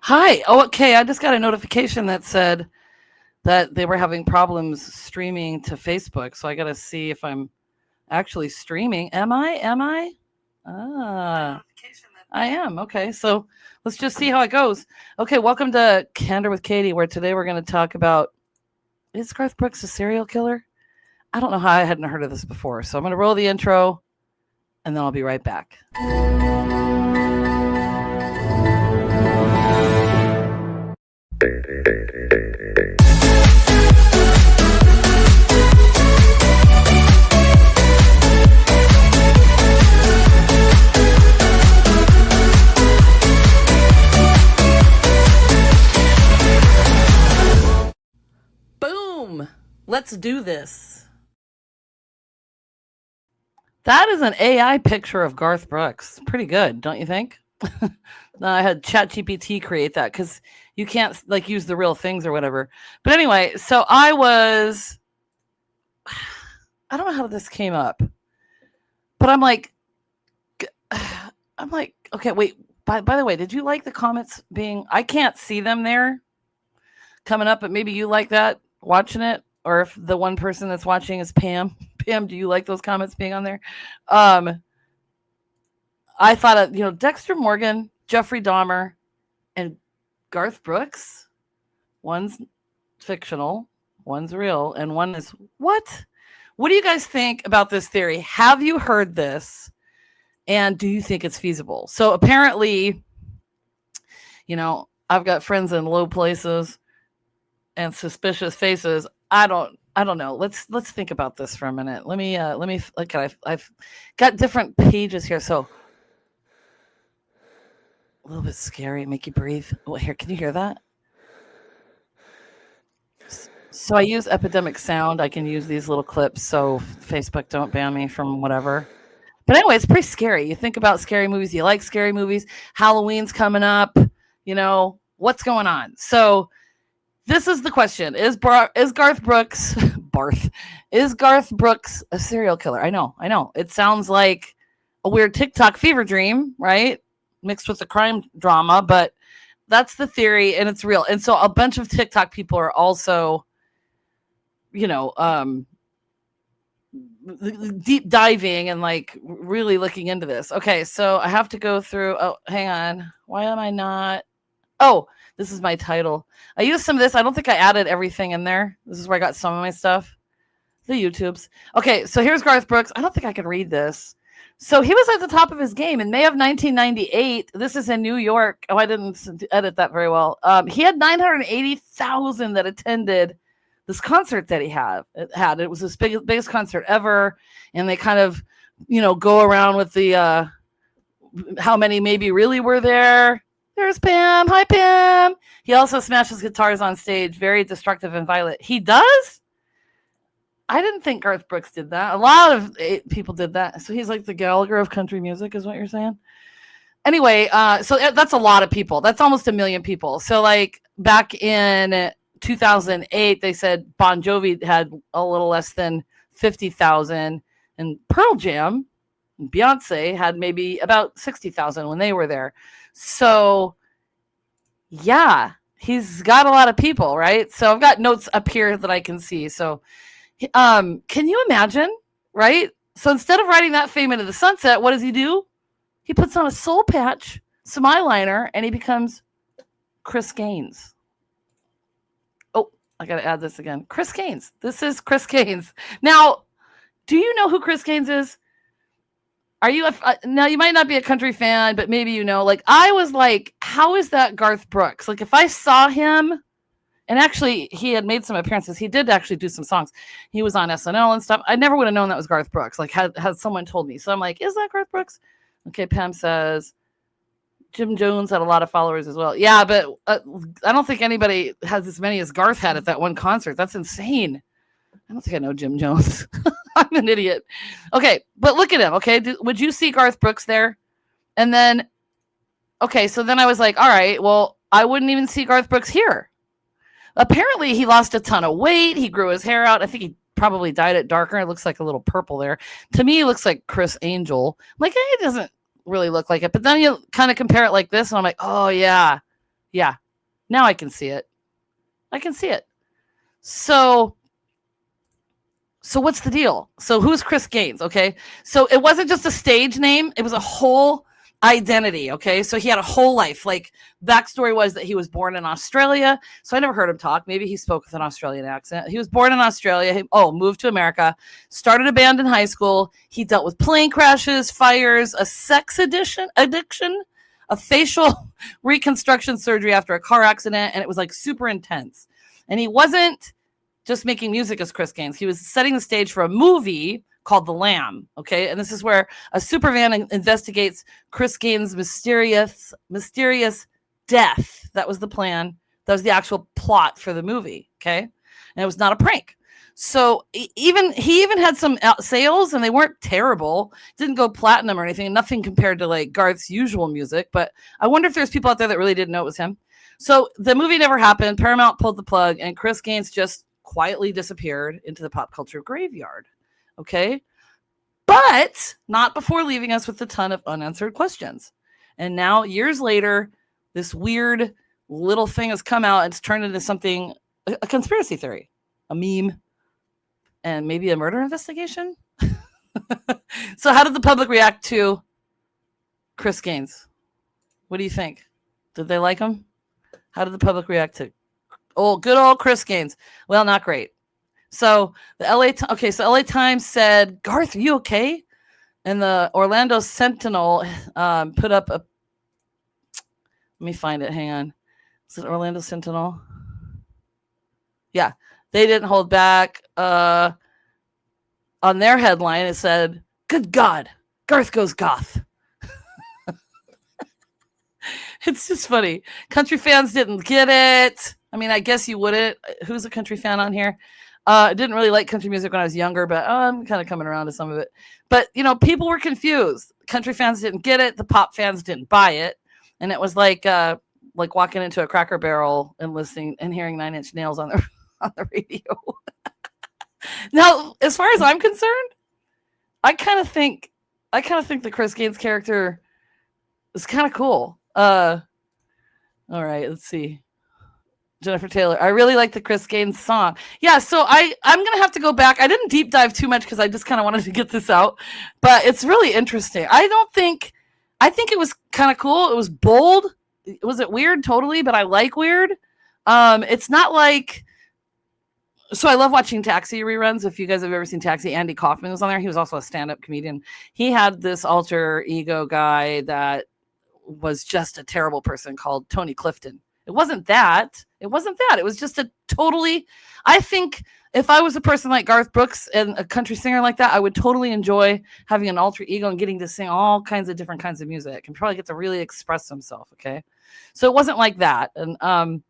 Hi. Oh, okay. I just got a notification that said that they were having problems streaming to Facebook. So I got to see if I'm actually streaming. Am I? Am I? Ah, I am. Okay. So let's just see how it goes. Okay. Welcome to Candor with Katie, where today we're going to talk about, is Garth Brooks a serial killer? I don't know how I hadn't heard of this before. So I'm going to roll the intro and then I'll be right back. Boom! Let's do this. That is an AI picture of Garth Brooks. Pretty good, don't you think? I had ChatGPT create that because you can't like use the real things or whatever. But anyway, so I don't know how this came up, but okay, wait. By the way, did you like the comments being? I can't see them there coming up, but maybe you like that watching it, or if the one person that's watching is Pam. Pam, do you like those comments being on there? I thought of, Dexter Morgan, Jeffrey Dahmer, and Garth Brooks. One's fictional, one's real, and one is what? What do you guys think about this theory? Have you heard this? And do you think it's feasible? So apparently, I've got friends in low places and suspicious faces. I don't know. Let's think about this for a minute. Let me look at I've got different pages here. So a little bit scary, make you breathe. Oh, here, can you hear that? So I use Epidemic Sound. I can use these little clips so Facebook don't ban me from whatever. But anyway, it's pretty scary. You think about scary movies. You like scary movies. Halloween's coming up. What's going on? So this is the question: Is Garth Brooks Is Garth Brooks a serial killer? I know. It sounds like a weird TikTok fever dream, right? Mixed with the crime drama, but that's the theory, and it's real. And so a bunch of TikTok people are also, deep diving and like really looking into this. Okay, so I have to go through. Oh, hang on. Why am I not? Oh, this is my title. I used some of this. I don't think I added everything in there. This is where I got some of my stuff. The YouTubes. Okay, so here's Garth Brooks. I don't think I can read this. So he was at the top of his game in May of 1998. This is in New York. Oh, I didn't edit that very well. He had 980,000 that attended this concert that he had. It was his biggest concert ever, and they kind of, go around with the how many maybe really were there. There's Pam. Hi, Pam. He also smashes guitars on stage. Very destructive and violent. He does? I didn't think Garth Brooks did that. A lot of people did that. So he's like the Gallagher of country music is what you're saying? Anyway, so that's a lot of people. That's almost 1 million people. So like back in 2008, they said Bon Jovi had a little less than 50,000, and Pearl Jam, Beyonce had maybe about 60,000 when they were there. So yeah, he's got a lot of people, right? So I've got notes up here that I can see. So can you imagine, right? So instead of writing that fame into the sunset, what does he do? He puts on a soul patch, some eyeliner, and he becomes Chris Gaines. Oh, I got to add this again. Chris Gaines. This is Chris Gaines. Now, do you know who Chris Gaines is? Are you now you might not be a country fan, but maybe like I was like, how is that Garth Brooks? Like if I saw him, and actually he had made some appearances. He did actually do some songs. He was on SNL and stuff. I never would have known that was Garth Brooks. Like had someone told me. So I'm like, is that Garth Brooks? Okay, Pam says Jim Jones had a lot of followers as well. Yeah, but I don't think anybody has as many as Garth had at that one concert. That's insane. I don't think I know Jim Jones. I'm an idiot. Okay, but look at him. Okay, would you see Garth Brooks there? And then, okay, so then I was like, all right, well, I wouldn't even see Garth Brooks here. Apparently, he lost a ton of weight. He grew his hair out. I think he probably dyed it darker. It looks like a little purple there. To me, it looks like Chris Angel. I'm like, it doesn't really look like it. But then you kind of compare it like this, and I'm like, oh, yeah. Yeah. Now I can see it. I can see it. So what's the deal? So who's Chris Gaines? Okay. So it wasn't just a stage name. It was a whole identity. Okay. So he had a whole life. Like, backstory was that he was born in Australia. So I never heard him talk. Maybe he spoke with an Australian accent. He was born in Australia. Moved to America, started a band in high school. He dealt with plane crashes, fires, a sex addiction, a facial reconstruction surgery after a car accident. And it was like super intense. And he wasn't just making music as Chris Gaines. He was setting the stage for a movie called The Lamb. Okay. And this is where a supervan investigates Chris Gaines' mysterious death. That was the plan. That was the actual plot for the movie. Okay. And it was not a prank. So he even had some sales, and they weren't terrible. Didn't go platinum or anything. Nothing compared to like Garth's usual music. But I wonder if there's people out there that really didn't know it was him. So the movie never happened. Paramount pulled the plug, and Chris Gaines just quietly disappeared into the pop culture graveyard. Okay. But not before leaving us with a ton of unanswered questions. And now, years later, this weird little thing has come out. It's turned into something, a conspiracy theory, a meme, and maybe a murder investigation. So how did the public react to Chris Gaines? What do you think? Did they like him? How did the public react to good old Chris Gaines? Well, not great. So the LA Times said, Garth, are you okay? And the Orlando Sentinel put up let me find it. Hang on. Is it Orlando Sentinel? Yeah. They didn't hold back. On their headline, it said, good God, Garth goes goth. It's just funny. Country fans didn't get it. I mean, I guess you wouldn't. Who's a country fan on here? I didn't really like country music when I was younger, but I'm kind of coming around to some of it. But, people were confused. Country fans didn't get it. The pop fans didn't buy it. And it was like walking into a Cracker Barrel and listening and hearing Nine Inch Nails on the radio. Now, as far as I'm concerned, I kind of think the Chris Gaines character is kind of cool. All right, let's see. Jennifer Taylor. I really like the Chris Gaines song. Yeah, so I'm going to have to go back. I didn't deep dive too much because I just kind of wanted to get this out. But it's really interesting. I think it was kind of cool. It was bold. Was it weird? Totally, but I like weird. It's not like... So I love watching Taxi reruns. If you guys have ever seen Taxi, Andy Kaufman was on there. He was also a stand-up comedian. He had this alter ego guy that was just a terrible person called Tony Clifton. It wasn't that. It was just a totally... I think if I was a person like Garth Brooks and a country singer like that, I would totally enjoy having an alter ego and getting to sing all kinds of different kinds of music and probably get to really express himself, okay? So it wasn't like that. And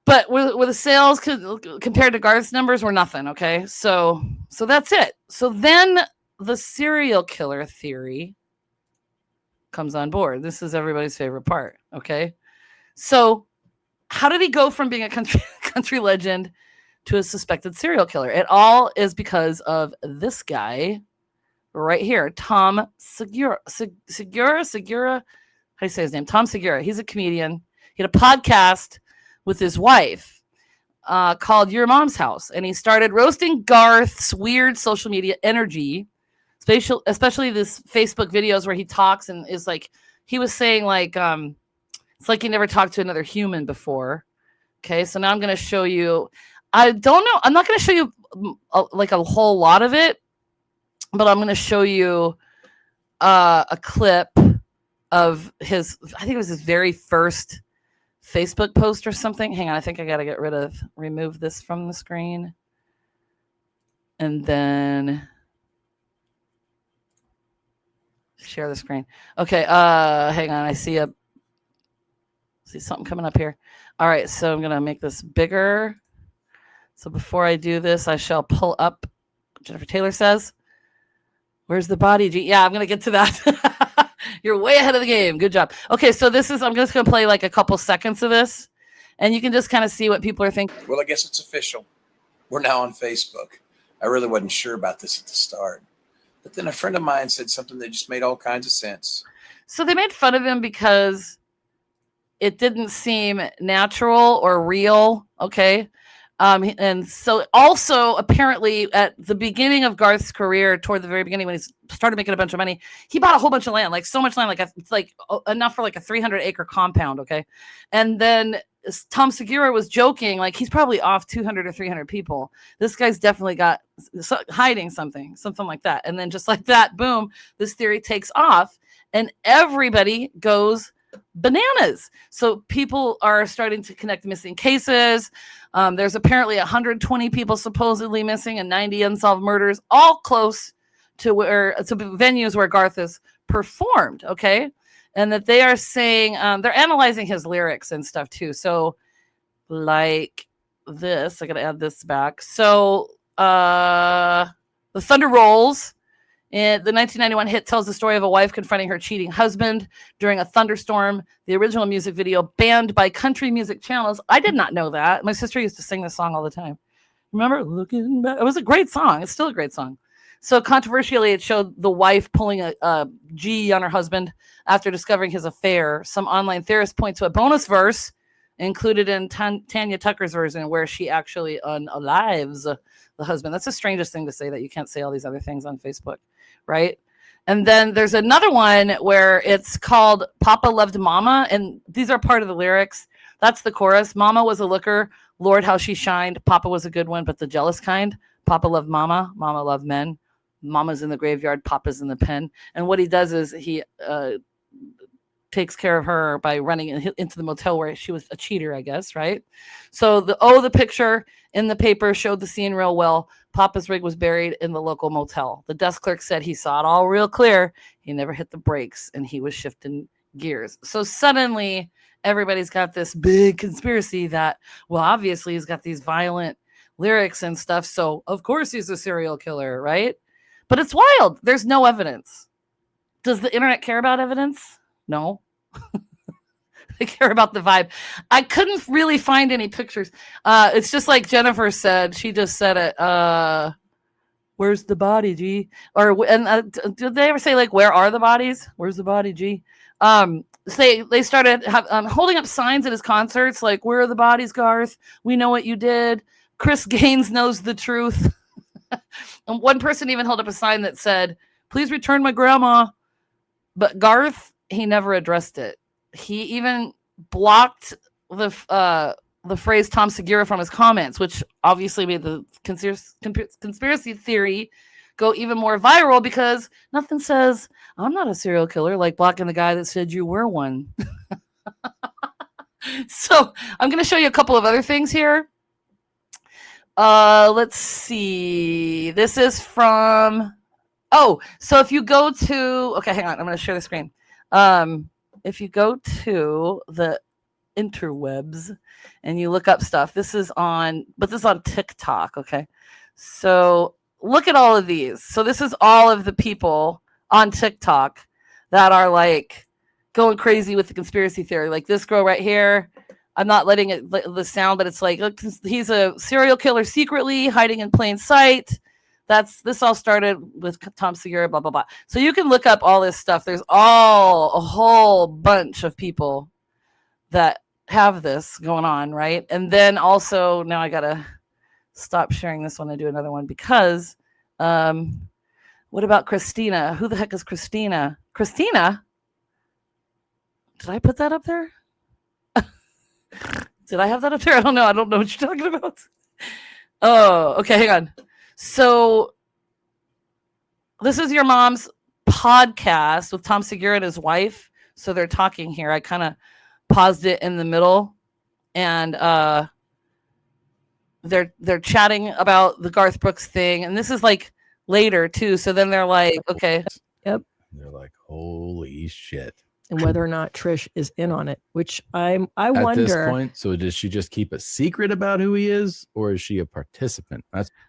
but with the sales compared to Garth's numbers were nothing, okay? So that's it. So then the serial killer theory comes on board. This is everybody's favorite part, okay? So how did he go from being a country legend to a suspected serial killer? It all is because of this guy right here, Tom Segura. Segura? How do you say his name? Tom Segura. He's a comedian. He had a podcast with his wife called Your Mom's House. And he started roasting Garth's weird social media energy, especially this Facebook videos where he talks and is like, he was saying like, it's like he never talked to another human before. Okay, so now I'm going to show you. I don't know. I'm not going to show you like a whole lot of it, but I'm going to show you a clip of his, I think it was his very first Facebook post or something. Hang on, I think I got to remove this from the screen. And then share the screen. Okay, hang on. I see something coming up here. All right, so I'm going to make this bigger. So before I do this, I shall pull up, Jennifer Taylor says, where's the body? Yeah, I'm going to get to that. You're way ahead of the game. Good job. Okay, so I'm just going to play like a couple seconds of this, and you can just kind of see what people are thinking. Well, I guess it's official. We're now on Facebook. I really wasn't sure about this at the start. But then a friend of mine said something that just made all kinds of sense. So they made fun of him because it didn't seem natural or real. Okay. And so also apparently at the beginning of Garth's career, toward the very beginning, when he started making a bunch of money, he bought a whole bunch of land, like so much land, like it's like enough for like a 300-acre compound. Okay. And then Tom Segura was joking, like he's probably off 200 or 300 people. This guy's definitely got hiding something like that. And then just like that, boom, this theory takes off and everybody goes bananas. So people are starting to connect missing cases. There's apparently 120 people supposedly missing and 90 unsolved murders, all close to venues where Garth has performed. Okay. And that they are saying they're analyzing his lyrics and stuff too. So like this, I got to add this back. So the Thunder Rolls. And the 1991 hit tells the story of a wife confronting her cheating husband during a thunderstorm. The original music video banned by country music channels. I did not know that. My sister used to sing this song all the time. Remember? Looking back. It was a great song. It's still a great song. So controversially, it showed the wife pulling a G on her husband after discovering his affair. Some online theorists point to a bonus verse included in Tanya Tucker's version where she actually unalives the husband. That's the strangest thing to say, that you can't say all these other things on Facebook, right? And then there's another one where it's called Papa Loved Mama, and these are part of the lyrics. That's the chorus. Mama was a looker, Lord how she shined. Papa was a good one, but the jealous kind. Papa loved mama, mama loved men. Mama's in the graveyard, Papa's in the pen. And what he does is he takes care of her by running into the motel where she was a cheater, I guess, right? So the picture in the paper showed the scene real well. Papa's rig was buried in the local motel. The desk clerk said he saw it all real clear. He never hit the brakes and he was shifting gears. So suddenly everybody's got this big conspiracy that, well, obviously he's got these violent lyrics and stuff. So of course he's a serial killer, right? But it's wild. There's no evidence. Does the internet care about evidence? No. They care about the vibe. I couldn't really find any pictures. It's just like Jennifer said. She just said it. Where's the body, G? Did they ever say like, where are the bodies? Where's the body, G? They started holding up signs at his concerts like, where are the bodies, Garth? We know what you did. Chris Gaines knows the truth. And one person even held up a sign that said, please return my grandma. But Garth, he never addressed it. He even blocked the phrase Tom Segura from his comments, which obviously made the conspiracy theory go even more viral because nothing says I'm not a serial killer like blocking the guy that said you were one. So I'm going to show you a couple of other things here. Let's see. This is from... so if you go to... Okay, hang on. I'm going to share the screen. If you go to the interwebs and you look up stuff, this is on TikTok, okay? So look at all of these. So this is all of the people on TikTok that are like going crazy with the conspiracy theory. Like this girl right here. I'm not letting it the sound, but it's like, look, he's a serial killer secretly hiding in plain sight. This all started with Tom Segura, blah, blah, blah. So you can look up all this stuff. There's a whole bunch of people that have this going on, right? And then also, now I got to stop sharing this one and do another one because what about Christina? Who the heck is Christina? Christina? Did I put that up there? Did I have that up there? I don't know. I don't know what you're talking about. Oh, okay. Hang on. So this is your mom's podcast with Tom Segura and his wife. So they're talking here. I kind of paused it in the middle and they're chatting about the Garth Brooks thing. And this is like later too. So then they're like, okay. Yep. They're like, holy shit. And whether or not Trish is in on it, which I wonder. At this point, so does she just keep a secret about who he is, or is she a participant?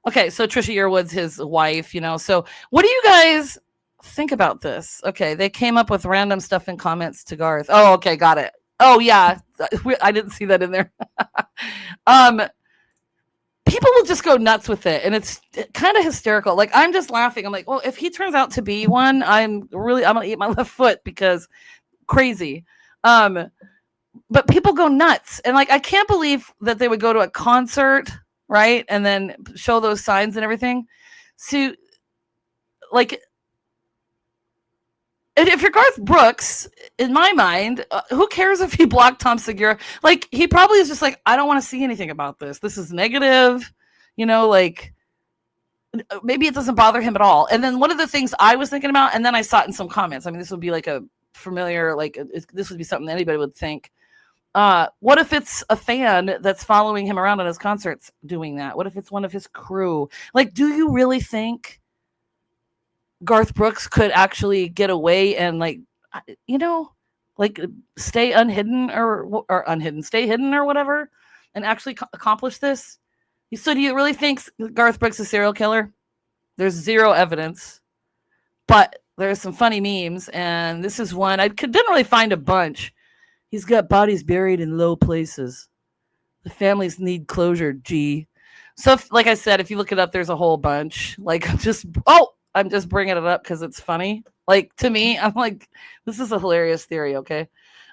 Okay, so Trisha Yearwood's his wife, So what do you guys think about this? Okay, they came up with random stuff in comments to Garth. Oh, okay, got it. Oh, yeah, I didn't see that in there. People will just go nuts with it, and it's kind of hysterical. Like, I'm just laughing. I'm like, well, if he turns out to be one, I'm gonna eat my left foot because crazy. but people go nuts. And like, I can't believe that they would go to a concert, right? And then show those signs and everything. So like, if you're Garth Brooks, in my mind, who cares if he blocked Tom Segura? Like, he probably is just like, I don't want to see anything about this. This is negative, like maybe it doesn't bother him at all. And then one of the things I was thinking about, and then I saw it in some comments. I mean, this would be like a familiar, like this would be something anybody would think. What if it's a fan that's following him around at his concerts doing that? What if it's one of his crew? Like, do you really think Garth Brooks could actually get away and like stay unhidden or unhidden, stay hidden or whatever, and actually accomplish this? So do you really think Garth Brooks is a serial killer? There's zero evidence, but there's some funny memes, and this is one. Didn't really find a bunch. He's got bodies buried in low places. The families need closure, G. So like I said, if you look it up, there's a whole bunch. Like, I'm just bringing it up because it's funny. Like, to me, I'm like, this is a hilarious theory, okay?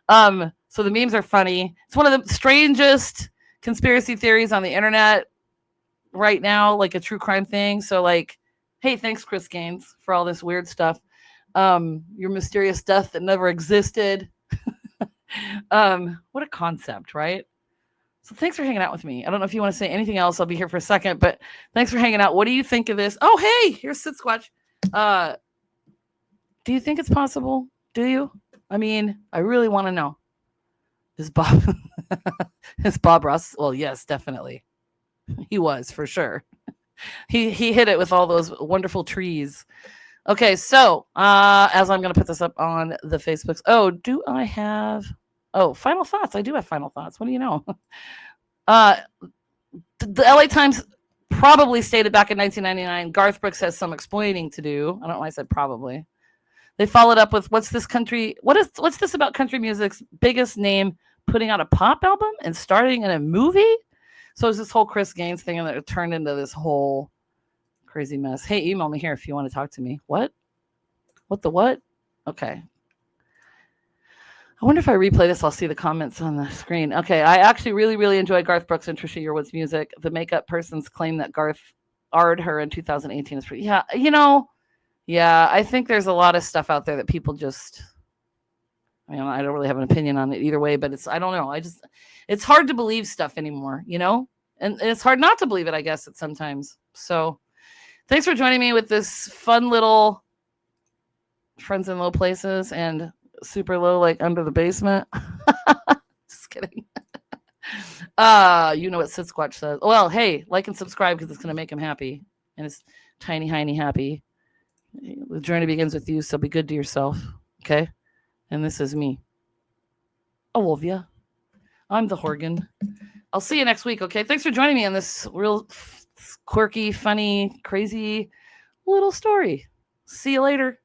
So the memes are funny. It's one of the strangest conspiracy theories on the internet right now, like a true crime thing. So like, hey, thanks, Chris Gaines, for all this weird stuff. Your mysterious death that never existed. What a concept, right? So thanks for hanging out with me. I don't know if you want to say anything else. I'll be here for a second, but thanks for hanging out. What do you think of this? Oh, hey, here's Sid Squatch. Do you think it's possible? Do you? I mean, I really want to know. Is Bob Ross? Well, yes, definitely. He was, for sure. He hit it with all those wonderful trees. Okay, so as I'm going to put this up on the Facebooks. Oh, do I have... Oh, final thoughts. I do have final thoughts. What do you know? The LA Times probably stated back in 1999, Garth Brooks has some explaining to do. I don't know why I said probably. They followed up with, what's this about country music's biggest name putting out a pop album and starting in a movie? So it's this whole Chris Gaines thing, and it turned into this whole crazy mess. Hey, email me here if you want to talk to me. What? What the what? Okay. I wonder if I replay this, I'll see the comments on the screen. Okay, I actually really, really enjoyed Garth Brooks and Trisha Yearwood's music. The makeup person's claim that Garth R'd her in 2018 is pretty... Yeah, I think there's a lot of stuff out there that people just... I don't really have an opinion on it either way, but I don't know. It's hard to believe stuff anymore, And it's hard not to believe it, I guess, at sometimes. So thanks for joining me with this fun little Friends in Low Places and super low, like under the basement. Just kidding. You know what Sid Squatch says. Well, hey, like and subscribe because it's going to make him happy. And it's tiny, happy. The journey begins with you, so be good to yourself. Okay? And this is me. I love ya. I'm the Horgan. I'll see you next week, okay? Thanks for joining me on this real quirky, funny, crazy little story. See you later.